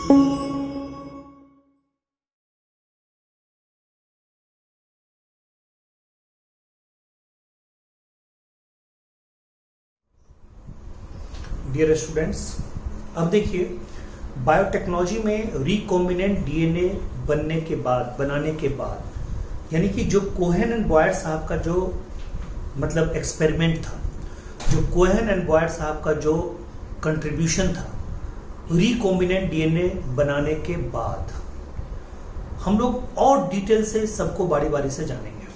Dear students, अब देखिए biotechnology में रिकॉम्बिनेंट डीएनए बनाने के बाद यानी कि जो कोहेन एंड बॉयर साहब का जो मतलब एक्सपेरिमेंट था, जो कोहेन एंड बॉयर साहब का जो कंट्रीब्यूशन था रिकॉम्बिनेंट डीएनए बनाने के बाद, हम लोग और डिटेल से सबको बारी बारी से जानेंगे।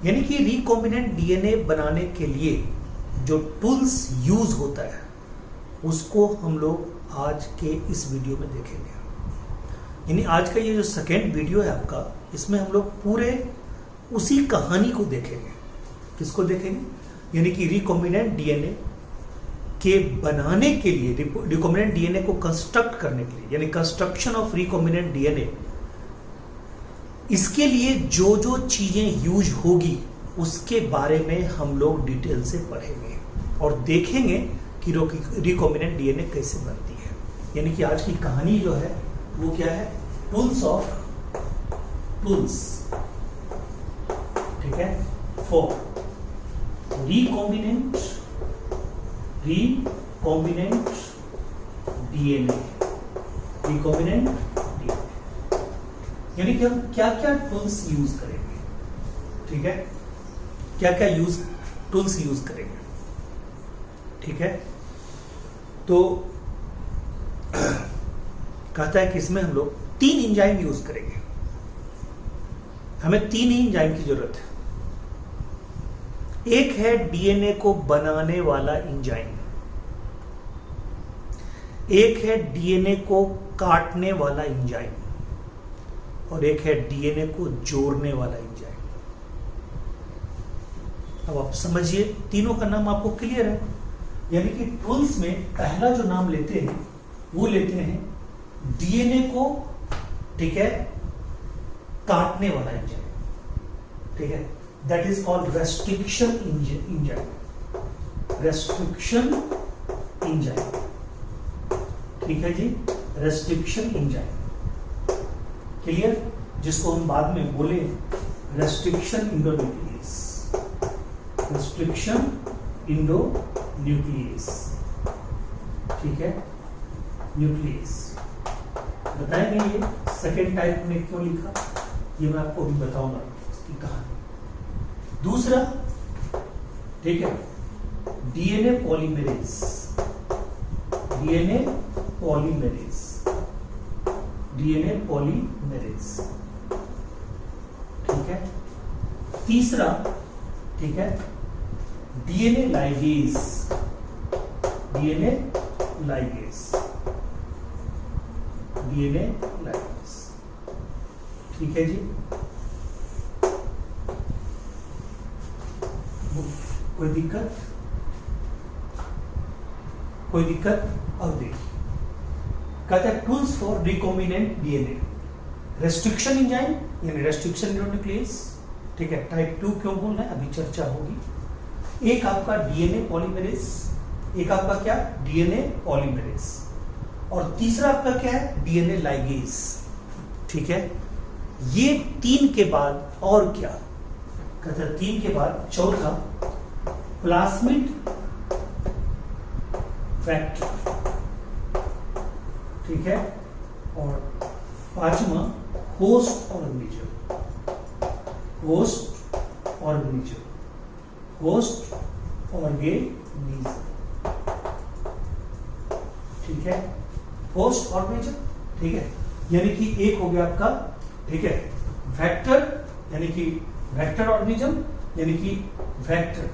यानी कि रिकॉम्बिनेंट डीएनए बनाने के लिए जो टूल्स यूज होता है उसको हम लोग आज के इस वीडियो में देखेंगे। यानी आज का ये जो सेकेंड वीडियो है आपका, इसमें हम लोग पूरे उसी कहानी को देखेंगे। किसको देखेंगे? यानी कि रिकॉम्बिनेंट डीएनए के बनाने के लिए, रिकॉम्बिनेंट डीएनए को कंस्ट्रक्ट करने के लिए, यानी कंस्ट्रक्शन ऑफ रिकॉम्बिनेंट डीएनए, इसके लिए जो जो चीजें यूज होगी उसके बारे में हम लोग डिटेल से पढ़ेंगे और देखेंगे कि रिकॉम्बिनेंट डीएनए कैसे बनती है। यानी कि आज की कहानी जो है वो क्या है? टूल्स, ठीक है, फॉर रिकॉम्बिनेंट डीएनए। यानी कि हम क्या क्या टूल्स यूज करेंगे, ठीक है, क्या क्या टूल्स यूज करेंगे, ठीक है। तो कहता है कि इसमें हम लोग 3 एंजाइम यूज करेंगे। हमें 3 ही एंजाइम की जरूरत है। एक है डीएनए को बनाने वाला एंजाइम, एक है डीएनए को काटने वाला एंजाइम और एक है डीएनए को जोड़ने वाला एंजाइम। अब आप समझिए, तीनों का नाम आपको क्लियर है। यानी कि टूल्स में पहला जो नाम लेते हैं वो लेते हैं डीएनए को, ठीक है, काटने वाला एंजाइम, ठीक है, that is called restriction enzyme. Restriction enzyme, ठीक है जी, रेस्ट्रिक्शन एंजाइम, क्लियर, जिसको हम बाद में बोले रेस्ट्रिक्शन इंडोन्यूक्लियस। रेस्ट्रिक्शन इंडोन्यूक्लियस, ठीक है, न्यूक्लियस। बताएंगे ये सेकेंड टाइप में क्यों लिखा, ये मैं आपको भी बताऊंगा इसकी कहानी। दूसरा, ठीक है, डीएनए पॉलीमेरेज। ठीक है। तीसरा, ठीक है, डीएनए लाइगेज। ठीक है जी। कोई दिक्कत? अब देखिए, कहता है tools for recombinant DNA. Restriction enzyme यानी रेस्ट्रिक्शन इंडोन्यूक्लियस, ठीक है, टाइप 2 क्यों बोल रहे हैं अभी चर्चा होगी। एक आपका डीएनए पॉलीमेरेज, एक आपका क्या, डीएनए पॉलीमेरेज, और तीसरा आपका क्या है, डीएनए लाइगेज, ठीक है। ये 3 के बाद और क्या, कहता है 3 के बाद चौथा प्लास्मिड फैक्टर, ठीक है, और 5वां होस्ट ऑर्गेनिज्म, ठीक है, होस्ट ऑर्गेनिज्म, ठीक है। यानी कि एक हो गया आपका, ठीक है, वेक्टर, यानी कि वेक्टर ऑर्गेनिज्म, यानी कि वेक्टर,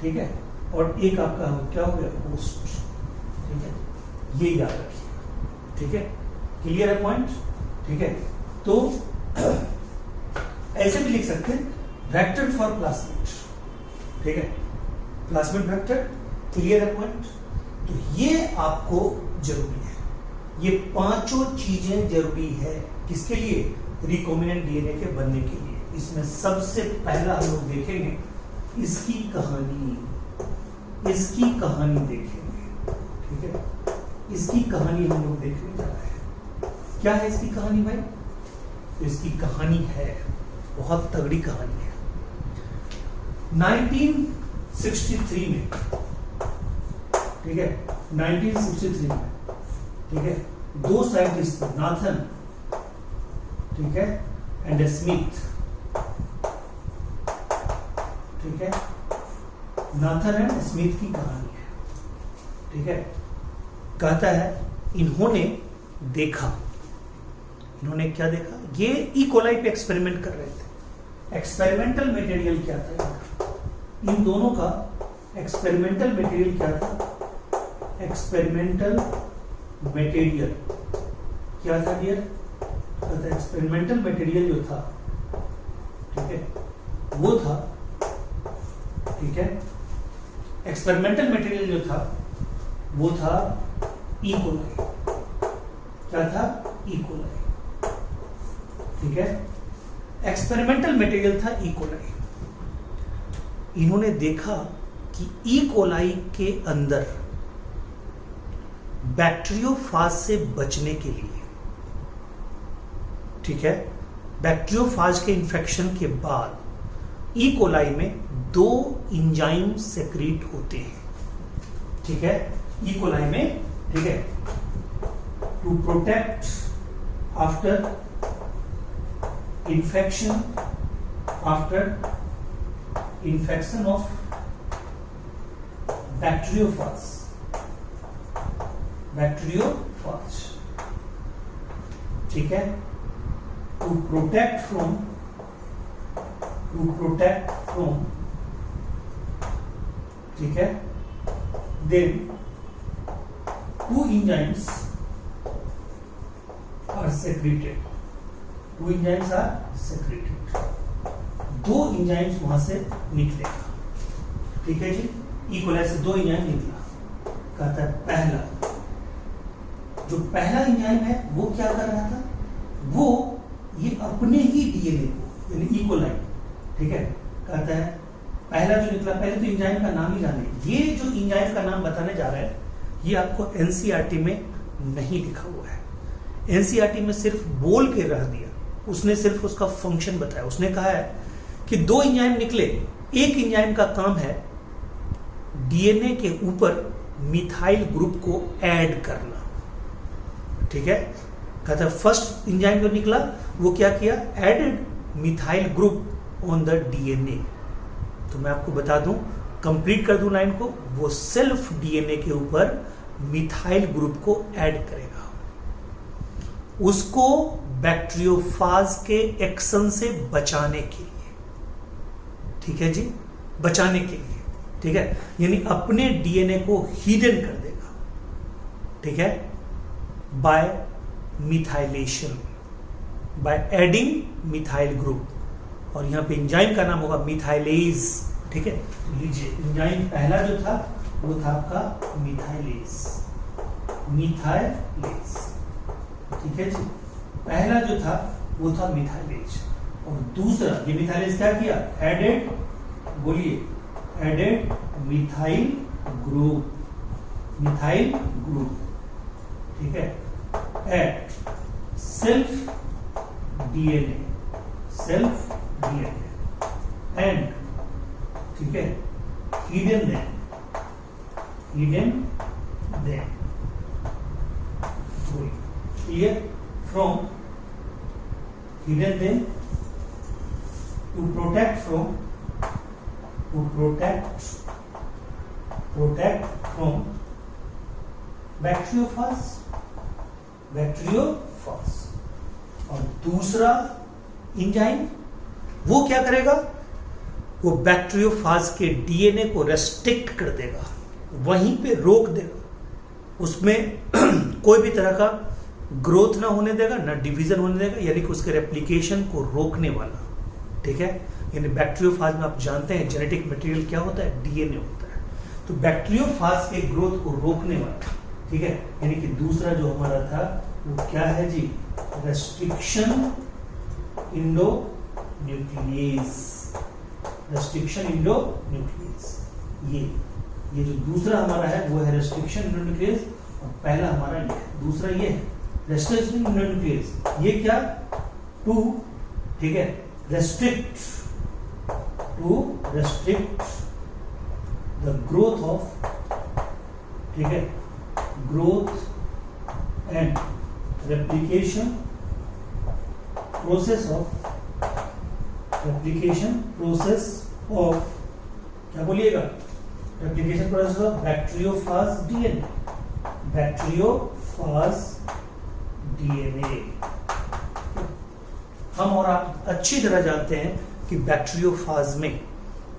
ठीक है, और एक आपका क्या हो गया, होस्ट, ठीक है। ये याद रखिए, ठीक है, क्लियर है पॉइंट, ठीक है। तो ऐसे भी लिख सकते हैं वेक्टर फॉर प्लास्मिड, ठीक है, प्लास्मिड वेक्टर, क्लियर है पॉइंट। तो ये आपको जरूरी है, ये 5 चीजें जरूरी है किसके लिए, रिकॉम्बिनेंट डीएनए के बनने के लिए। इसमें सबसे पहला हम लोग देखेंगे इसकी कहानी देखेंगे, ठीक है, इसकी कहानी हम लोग देखने जा रहे हैं। क्या है इसकी कहानी भाई? इसकी कहानी है, बहुत तगड़ी कहानी है। 1963 में, ठीक है, 1963 में, ठीक है, दो साइंटिस्ट नाथन, ठीक है, एंड स्मिथ, ठीक है, नाथन एंड स्मिथ की कहानी है, ठीक है। कहता है इन्होंने देखा, इन्होंने क्या देखा? ये ई कोलाई पे एक्सपेरिमेंट कर रहे थे। एक्सपेरिमेंटल मटेरियल क्या था? इन दोनों का एक्सपेरिमेंटल मटेरियल क्या था? एक्सपेरिमेंटल मटेरियल क्या था डियर? एक्सपेरिमेंटल मटेरियल जो था, ठीक है, वो था, ठीक है, एक्सपेरिमेंटल मटेरियल जो था वो था ई कोलाई। क्या था? ई कोलाई, ठीक है, एक्सपेरिमेंटल मटेरियल था ई कोलाई। इन्होंने देखा कि ई कोलाई के अंदर बैक्टीरियोफाज से बचने के लिए, ठीक है, बैक्टीरियोफाज के इन्फेक्शन के बाद ई कोलाई में दो एंजाइम सेक्रीट होते हैं, ठीक है, ई कोलाई में, ठीक है, to protect after infection, after infection of bacteriophage, bacteriophage, ठीक है, टू प्रोटेक्ट फ्रॉम, ठीक है, then two enzymes are secreted, two enzymes are secreted, दो एंजाइम्स वहां से निकलेगा, ठीक है जी, ई कोलाई से दो एंजाइम निकला। कहता है पहला, जो पहला एंजाइम है वो क्या कर रहा था? वो ये अपने ही डीएनए को, यानी ई कोलाई, ठीक है, कहता है पहला जो निकला, पहले तो एंजाइम का नाम ही जाने। ये जो एंजाइम का नाम बताने जा रहा है ये आपको एनसीईआरटी में नहीं लिखा हुआ है। एनसीईआरटी में सिर्फ बोल के रह दिया, उसने सिर्फ उसका फंक्शन बताया। उसने कहा है कि दो एंजाइम निकले, एक एंजाइम का काम है डीएनए के ऊपर मिथाइल ग्रुप को ऐड करना, ठीक है। कहता है फर्स्ट एंजाइम जो निकला वो क्या किया? Added methyl group on the DNA. तो मैं आपको बता दूं, कंप्लीट कर दूं लाइन को, वो सेल्फ डीएनए के ऊपर मिथाइल ग्रुप को ऐड करेगा, उसको बैक्टीरियोफाज के एक्शन से बचाने के लिए, ठीक है जी, बचाने के लिए, ठीक है, यानी अपने डीएनए को हिडन कर देगा, ठीक है, by methylation, by adding methyl group. और यहां पे एंजाइम का नाम होगा मिथाइलेज, ठीक है। लीजिए एंजाइम पहला जो था वो था आपका मिथाइलेज, मिथाइलेज, ठीक है जी, पहला जो था वो था मिथाइलेज। और दूसरा ये मिथाइलेज क्या किया? एडेड, बोलिए, added methyl group, methyl group, ठीक है, at self DNA, self DNA and, ठीक है, hidden them, hidden them, clear, from hidden them to protect from, to protect from bacteriophage, bacteriophage. और दूसरा एंजाइम वो क्या करेगा? वो बैक्टीरियोफाज के डीएनए को रेस्ट्रिक्ट कर देगा, वहीं पे रोक देगा, उसमें कोई भी तरह का ग्रोथ ना होने देगा, ना डिवीजन होने देगा, यानी कि उसके रेप्लिकेशन को रोकने वाला, ठीक है। यानी बैक्टीरियोफाज में आप जानते हैं जेनेटिक मटेरियल क्या होता है? डीएनए होता है। तो बैक्टीरियोफाज के ग्रोथ को रोकने वाला, ठीक है, यानी कि दूसरा जो हमारा था वो क्या है जी? Restriction endonuclease, restriction endonuclease. ये जो दूसरा हमारा है वो है रेस्ट्रिक्शन इंडो न्यूक्लियस, और पहला हमारा ये है, दूसरा ये है, रेस्ट्रिक्शन न्यूक्लियस, ये क्या, टू, ठीक है, restrict, to restrict the growth of, ठीक है, growth and replication process of, replication process of, क्या बोलिएगा, replication process of bacteriophage DNA, bacteriophage DNA. हम और आप अच्छी तरह जानते हैं कि बैक्टीरियोफाज में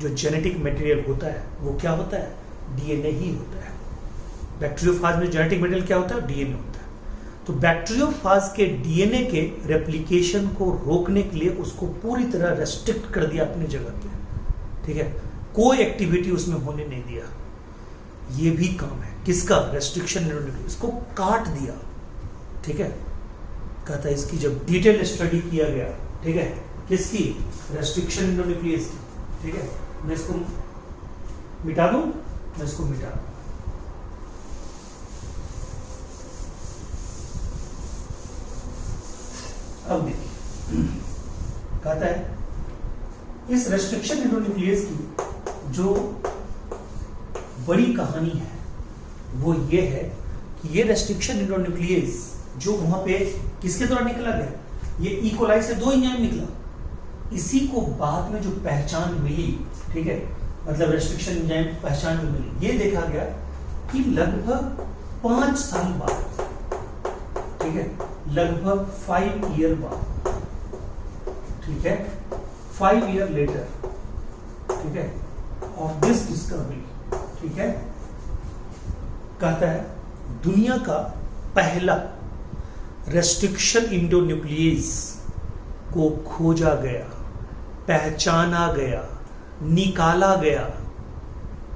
जो जेनेटिक मटेरियल होता है वो क्या होता है, डीएनए ही होता है। बैक्टीरियोफाज में जेनेटिक मटेरियल क्या होता है, डीएनए होता है। तो बैक्टीरियोफाज के डीएनए के रेप्लिकेशन को रोकने के लिए उसको पूरी तरह रेस्ट्रिक्ट कर दिया अपनी जगह पे, ठीक है, कोई एक्टिविटी उसमें होने नहीं दिया। ये भी काम है किसका, रेस्ट्रिक्शन, इसको काट दिया, ठीक है। कहता है इसकी जब डिटेल स्टडी किया गया, ठीक है, किसकी, रेस्ट्रिक्शन न्यूक्लियस की, ठीक है, मैं इसको मिटा दूं, मैं इसको मिटा दूं। अब देखिए, कहता है इस रेस्ट्रिक्शन न्यूक्लियस की जो बड़ी कहानी है वो ये है कि ये रेस्ट्रिक्शन न्यूक्लियस जो वहां पे किसके द्वारा निकला गया, ये इकोलाई से 2 एंजाइम निकला, इसी को बाद में जो पहचान मिली, ठीक है, मतलब रेस्ट्रिक्शन एंजाइम पहचान में मिली, ये देखा गया कि लगभग 5 साल बाद, ठीक है, लगभग 5 ईयर बाद, ठीक है, 5 ईयर लेटर, ठीक है, ऑफ दिस डिस्कवरी, ठीक है, कहता है दुनिया का पहला रेस्ट्रिक्शन इंडोन्यूक्लियस को खोजा गया, पहचाना गया, निकाला गया,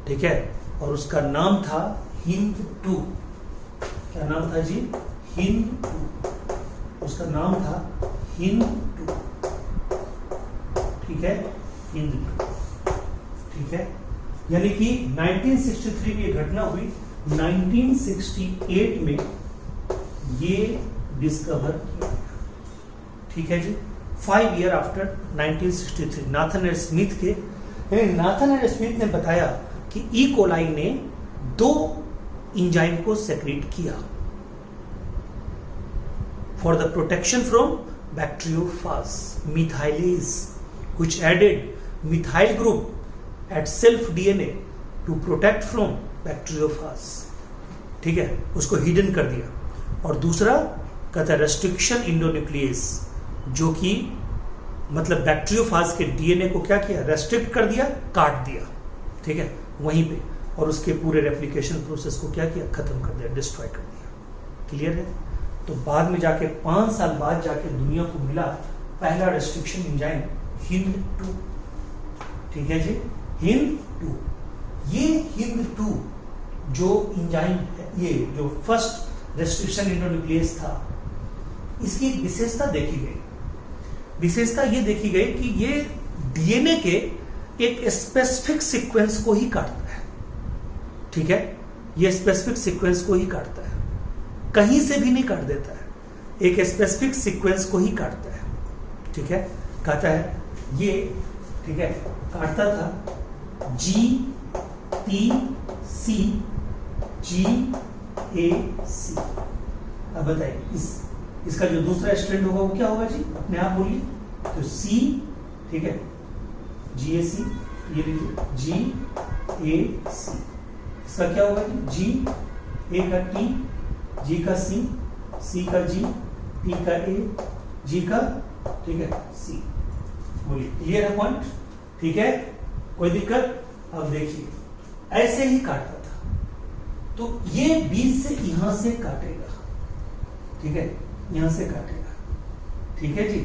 ठीक है, और उसका नाम था हिंद-2। क्या नाम था जी, हिंद-2, उसका नाम था हिंद-2, ठीक है, हिंद-2, ठीक है। यानी कि 1963 में ये घटना हुई, 1968 में ये डिस्कवर किया, ठीक है जी, 5 year after 1963 Nathan and Smith के, नाथन एंड स्मिथ ने बताया कि ई कोलाई ने 2 एंजाइम को सेक्रेट किया for the protection from bacteriophage, methylase which added methyl group at self DNA to protect from bacteriophage, ठीक है, उसको हिडन कर दिया। और दूसरा कहता है रेस्ट्रिक्शन इंडोन्यूक्लियस, जो कि मतलब बैक्टीरियोफाज के डीएनए को क्या किया, रेस्ट्रिक्ट कर दिया, काट दिया, ठीक है, वहीं पे, और उसके पूरे रेप्लिकेशन प्रोसेस को क्या किया, खत्म कर दिया, डिस्ट्रॉय कर दिया। क्लियर है। तो बाद में जाके 5 साल बाद जाके दुनिया को मिला पहला रेस्ट्रिक्शन एंजाइम हिंद-2, ठीक है जी, हिंद-2। ये हिंद-2 जो एंजाइम है, ये जो फर्स्ट रेस्ट्रिक्शन इंडोन्यूक्लियस था, इसकी एक विशेषता देखी गई। विशेषता ये देखी गई कि ये डीएनए के एक स्पेसिफिक सीक्वेंस को ही काटता है, ठीक है, ये स्पेसिफिक सीक्वेंस को ही काटता है, कहीं से भी नहीं काट देता है, एक स्पेसिफिक सीक्वेंस को ही काटता है, ठीक है। कहता है ये, ठीक है, काटता था GTC GAC। अब बताइए इसका जो दूसरा स्ट्रैंड होगा वो क्या होगा जी, अपने आप बोलिए। तो C, ठीक है, GAC, ये लीजिए GAC, इसका क्या होगा जी, G, A का T, G का C, C का G, T का A, G का, ठीक है, C। बोलिए क्लियर है पॉइंट, ठीक है, कोई दिक्कत। अब देखिए ऐसे ही काटता था, तो ये बीच से यहां से काटेगा, ठीक है, यहां से काटेगा, ठीक है जी,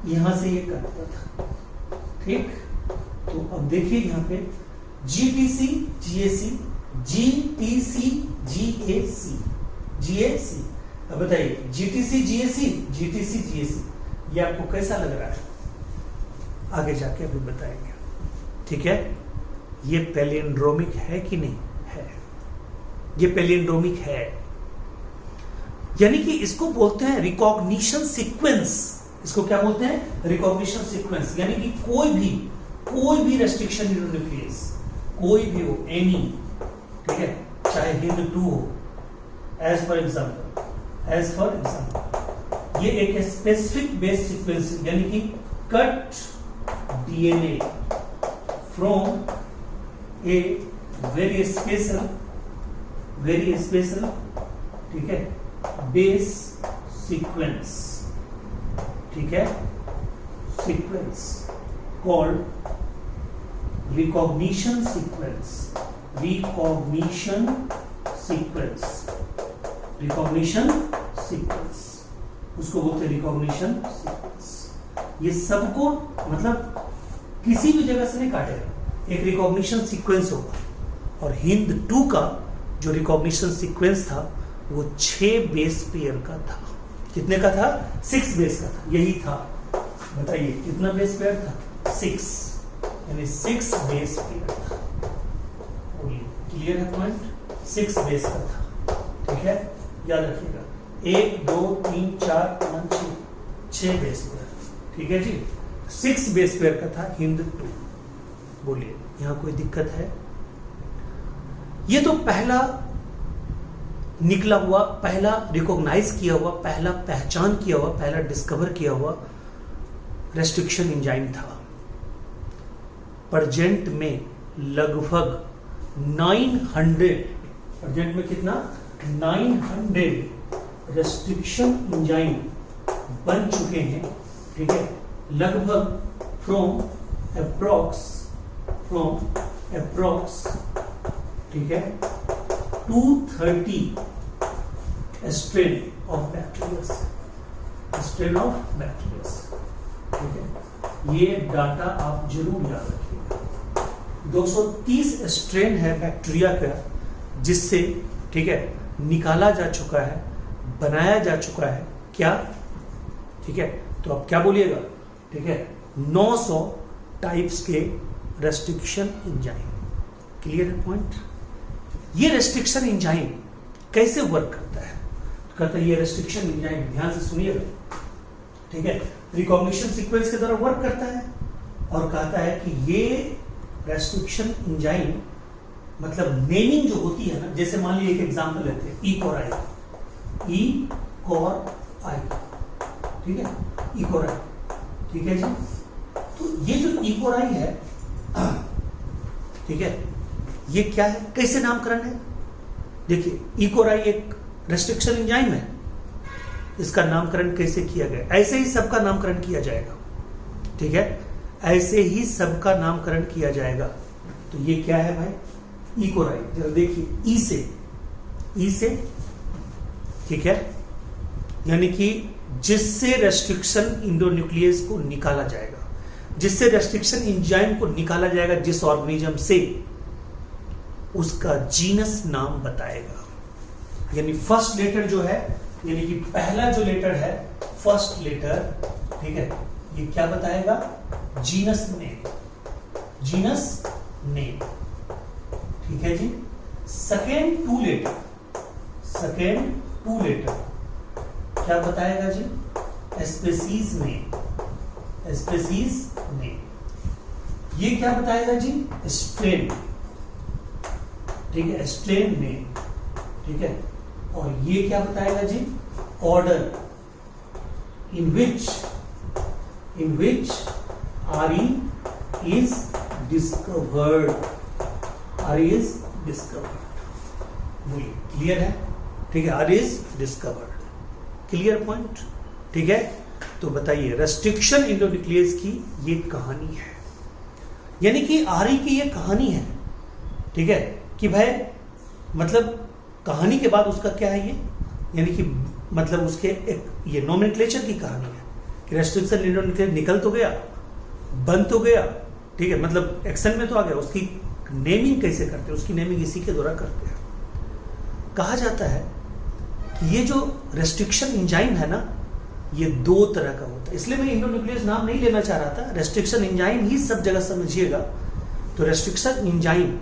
यहां से ये काटता था, ठीक। तो अब देखिए यहां पे GTC GAC, GTC GAC, GAC। अब बताइए GTC GAC, GTC GAC, ये आपको कैसा लग रहा है, आगे जाके अभी बताएंगे, ठीक है। ये पैलिंड्रोमिक है कि नहीं है, ये पैलिंड्रोमिक है। यानी कि इसको बोलते हैं रिकॉग्निशन सीक्वेंस। इसको क्या बोलते हैं? Recognition sequence. यानी कि कोई भी रेस्ट्रिक्शन न्यूक्लियस, कोई भी हो, एनी, ठीक है, चाहे HindII हो, एज फॉर एग्जाम्पल, ये एक स्पेसिफिक बेस सीक्वेंस, यानी कि cut DNA from a very special, ठीक है, बेस सीक्वेंस, ठीक है, सीक्वेंस कॉल्ड रिकॉग्निशन सीक्वेंस, उसको बोलते हैं रिकॉग्निशन सीक्वेंस। ये सबको मतलब किसी भी जगह से नहीं काटेगा, एक रिकॉग्निशन सीक्वेंस होगा। और HindII का जो रिकॉग्निशन सीक्वेंस था वो 6 बेस पेयर का था। कितने का था? 6 बेस का था। यही था, बताइए कितना बेस पेयर था? 6, यानी 6 बेस पेयर था। क्लियर है पॉइंट? 6 बेस का था, ठीक है, याद रखिएगा। 1 2 3 4 5 6 बेस पेयर, ठीक है जी। 6 बेस पेयर का था HindII। बोलिए यहां कोई दिक्कत है? ये तो पहला निकला हुआ, पहला रिकॉग्नाइज किया हुआ, पहला पहचान किया हुआ, पहला डिस्कवर किया हुआ रेस्ट्रिक्शन एंजाइम था। प्रेजेंट में लगभग 900, प्रेजेंट में कितना? 900 रेस्ट्रिक्शन एंजाइम बन चुके हैं, ठीक है, लगभग फ्रॉम अप्रॉक्स, ठीक है, 230 स्ट्रेन ऑफ बैक्टीरिया, ठीक है। ये डाटा आप जरूर याद रखिएगा। 230 स्ट्रेन है बैक्टीरिया का, जिससे, ठीक है, निकाला जा चुका है, बनाया जा चुका है क्या, ठीक है। तो आप क्या बोलिएगा, ठीक है, 900 टाइप्स के रेस्ट्रिक्शन एंजाइम। क्लियर है पॉइंट? ये रेस्ट्रिक्शन एंजाइम कैसे वर्क करता है? तो कहता है ये रेस्ट्रिक्शन एंजाइम, ध्यान से सुनिएगा, ठीक है, रिकॉग्निशन सीक्वेंस के द्वारा वर्क करता है। और कहता है कि ये रेस्ट्रिक्शन एंजाइम मतलब नेमिंग जो होती है ना, जैसे मान लीजिए एक एग्जांपल लेते हैं, ई कोराई, ठीक है, ई कोराई, ठीक है जी। तो ये जो ई कोराई है, ठीक है, ये क्या है, कैसे नामकरण है? देखिए, ई कोराई एक रेस्ट्रिक्शन एंजाइम है, इसका नामकरण कैसे किया गया? ऐसे ही सबका नामकरण किया जाएगा, ठीक है, ऐसे ही सबका नामकरण किया जाएगा। तो ये क्या है भाई? ई कोराई। जरा देखिए, ई से, ठीक है, यानी कि जिससे रेस्ट्रिक्शन इंडोन्यूक्लियस को निकाला जाएगा, जिससे रेस्ट्रिक्शन एंजाइम को निकाला जाएगा, जिस ऑर्गेनिज्म से, उसका जीनस नाम बताएगा। यानी फर्स्ट लेटर जो है, यानी कि पहला जो लेटर है, फर्स्ट लेटर, ठीक है, ये क्या बताएगा? जीनस नेम, ठीक है जी। सेकेंड टू लेटर क्या बताएगा जी? Species name. ये क्या बताएगा जी? स्ट्रेन, ठीक है, स्ट्रेन नेम, ठीक है। और ये क्या बताएगा जी? Order in which RE is discovered, बोलिए क्लियर है? ठीक है, RE is discovered, clear point, ठीक है। तो बताइए, रेस्ट्रिक्शन इंडोन्यूक्लियस की ये कहानी है, यानी कि RE की ये कहानी है, ठीक है, कि भाई मतलब कहानी के बाद उसका क्या है ये, यानी कि मतलब उसके एक ये नोमेनक्लेचर की कहानी है कि रेस्ट्रिक्शन इंडोन्यूक्लियस निकल तो गया, बन तो गया, ठीक है, मतलब एक्शन में तो आ गया, उसकी नेमिंग कैसे करते हैं? उसकी नेमिंग इसी के द्वारा करते हैं। कहा जाता है कि ये जो रेस्ट्रिक्शन एंजाइम है ना, ये 2 तरह का होता है, इसलिए मैं इंडोन्यूक्लियस नाम नहीं लेना चाह रहा था, रेस्ट्रिक्शन एंजाइम ही सब जगह समझिएगा। तो रेस्ट्रिक्शन एंजाइम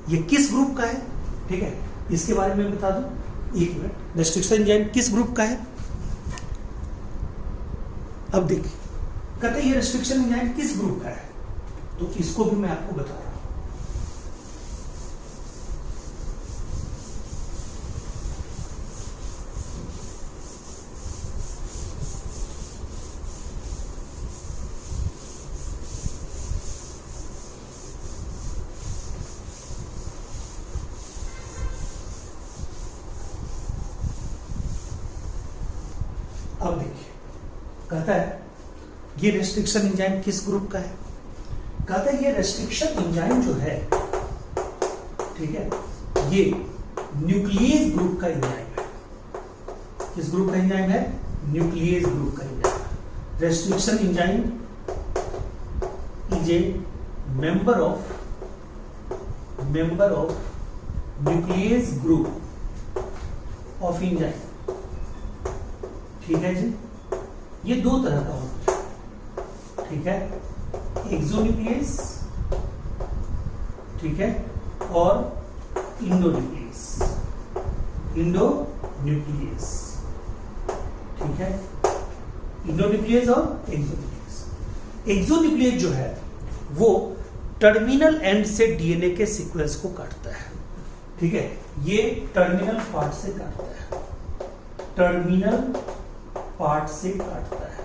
ये किस ग्रुप का है, ठीक है, इसके बारे में बता दूं। एक मिनट, रेस्ट्रिक्शन एंजाइम किस ग्रुप का है? अब देखिए, कहते हैं ये रेस्ट्रिक्शन एंजाइम किस ग्रुप का है, तो इसको भी मैं आपको बता रहा हूं। अब देखिए, कहता है ये रेस्ट्रिक्शन एंजाइम किस ग्रुप का है? कहता है ये रेस्ट्रिक्शन एंजाइम जो है, ठीक है, ये न्यूक्लियस ग्रुप का एंजाइम है। किस ग्रुप का एंजाइम है? न्यूक्लियस ग्रुप का enzyme. Restriction enzyme is a member of nucleus group of enzyme. ठीक है जी, ये दो तरह का होता है, ठीक है, एक्सोन्यूक्लियस, ठीक है, और इंडोन्यूक्लियस। इंडोन्यूक्लियस, ठीक है, इंडोन्यूक्लियस और एक्सोन्यूक्लियस। एक्सोन्यूक्लियस जो है वो टर्मिनल एंड से डीएनए के सीक्वेंस को काटता है, ठीक है, ये टर्मिनल पार्ट से काटता है, टर्मिनल पार्ट से काटता है,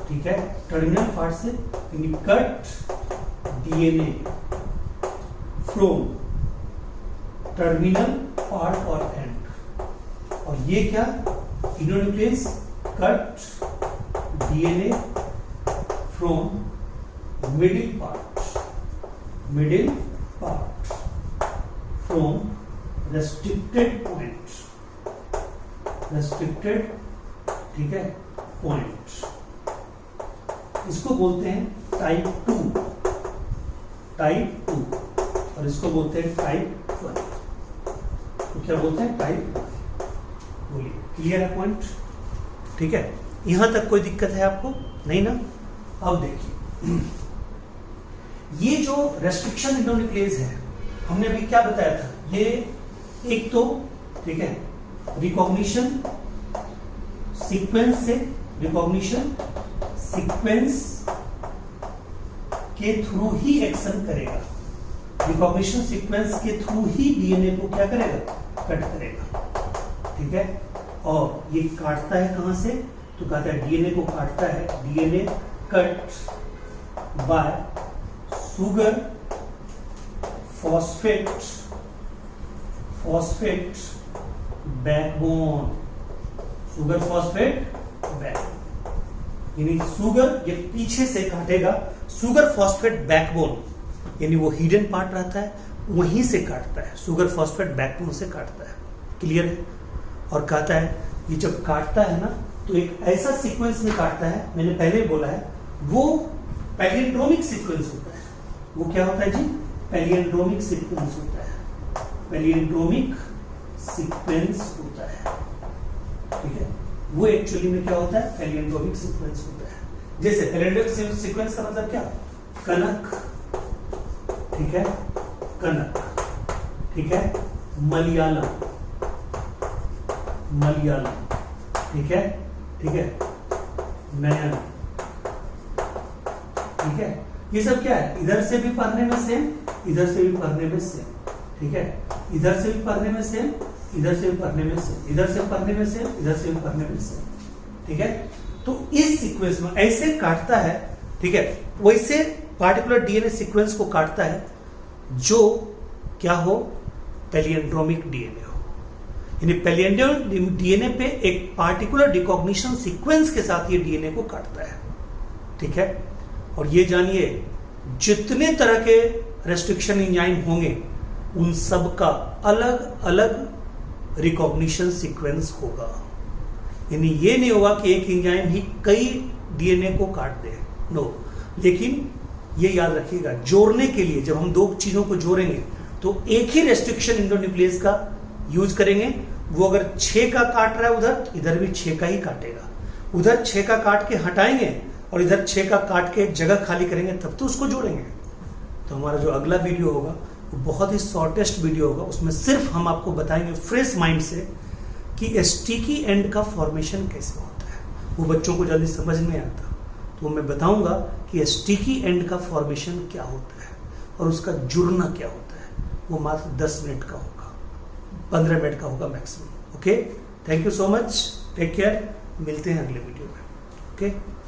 ठीक है, टर्मिनल पार्ट से cut DNA from terminal part और एंड। और ये क्या? Endonuclease cut DNA from middle part from restricted point, ठीक है, पॉइंट। इसको बोलते हैं टाइप 2 और इसको बोलते हैं टाइप 1। तो क्या बोलते हैं? टाइप 1। बोलिए, क्लियर है पॉइंट? ठीक है, यहां तक कोई दिक्कत है आपको? नहीं ना? अब देखिए, ये जो रेस्ट्रिक्शन इंडोन्यूक्लियस है, हमने अभी क्या बताया था, ये एक तो, ठीक है, रिकॉग्निशन सीक्वेंस के थ्रू ही एक्शन करेगा, रिकॉग्निशन सीक्वेंस के थ्रू ही डीएनए को क्या करेगा? कट करेगा, ठीक है। और ये काटता है कहां से? तो कहता है डीएनए को काटता है, DNA cut by sugar phosphate backbone, sugar phosphate backbone, यानी सुगर, ये पीछे से काटेगा, सुगर फॉस्फेट बैकबोन, यानी वो हिडन पार्ट रहता है, वहीं से काटता है, शुगर फॉस्फेट बैकबोन से काटता है। क्लियर है? और कहता है ये जब काटता है ना, तो एक ऐसा सीक्वेंस में काटता है, मैंने पहले ही बोला है, वो पैलियंड्रोमिक सीक्वेंस होता है। वो क्या होता है जी? पैलियंड्रोमिक सीक्वेंस होता है, पैलियंड्रोमिक सीक्वेंस होता है, ठीक है। वो एक्चुअली में क्या होता है? पैलियंड्रोमिक सीक्वेंस होता है। जैसे पैलियंड्रोमिक सीक्वेंस का मतलब क्या? कनक, ठीक है, कनक, ठीक है, मलयालम, ठीक है, ठीक है, नयन, ठीक है। ये सब क्या है? इधर से भी पढ़ने में सेम, इधर से भी पढ़ने में सेम, ठीक है, इधर से भी पढ़ने में सेम, इधर से भी पढ़ने में सेम, इधर से पढ़ने में सेम, इधर से भी पढ़ने में सेम, ठीक है। तो इस सीक्वेंस में ऐसे काटता है, ठीक है, वैसे पार्टिकुलर डीएनए सीक्वेंस को काटता है जो क्या हो? पैलियंड्रोमिक डीएनए हो, यानी पैलियंड्रोमिक डीएनए पे एक पार्टिकुलर रिकॉग्निशन सीक्वेंस के साथ ये डीएनए को काटता है, ठीक है। और ये जानिए, जितने तरह के रेस्ट्रिक्शन एंजाइम होंगे उन सब का अलग अलग रिकॉग्निशन सीक्वेंस होगा, यानी ये नहीं होगा कि एक एंजाइम ही कई डीएनए को काट दे, नो। लेकिन ये याद रखिएगा, जोड़ने के लिए जब हम दो चीजों को जोड़ेंगे तो एक ही रेस्ट्रिक्शन इंडोन्यूक्लियस का यूज करेंगे। वो अगर 6 का काट रहा है उधर, इधर भी 6 का ही काटेगा। उधर 6 का काट के हटाएंगे और इधर 6 का काट के जगह खाली करेंगे, तब तो उसको जोड़ेंगे। तो हमारा जो अगला वीडियो होगा वो बहुत ही शॉर्टेस्ट वीडियो होगा, उसमें सिर्फ हम आपको बताएंगे फ्रेश माइंड से कि स्टिकी एंड का फॉर्मेशन कैसे होता है। वो बच्चों को जल्दी समझ नहीं आता, तो मैं बताऊंगा कि स्टिकी एंड का फॉर्मेशन क्या होता है और उसका जुड़ना क्या होता है। वो मात्र 10 मिनट का होगा, 15 मिनट का होगा maximum. Okay, thank you so much, take care, मिलते हैं अगले वीडियो में। ओके।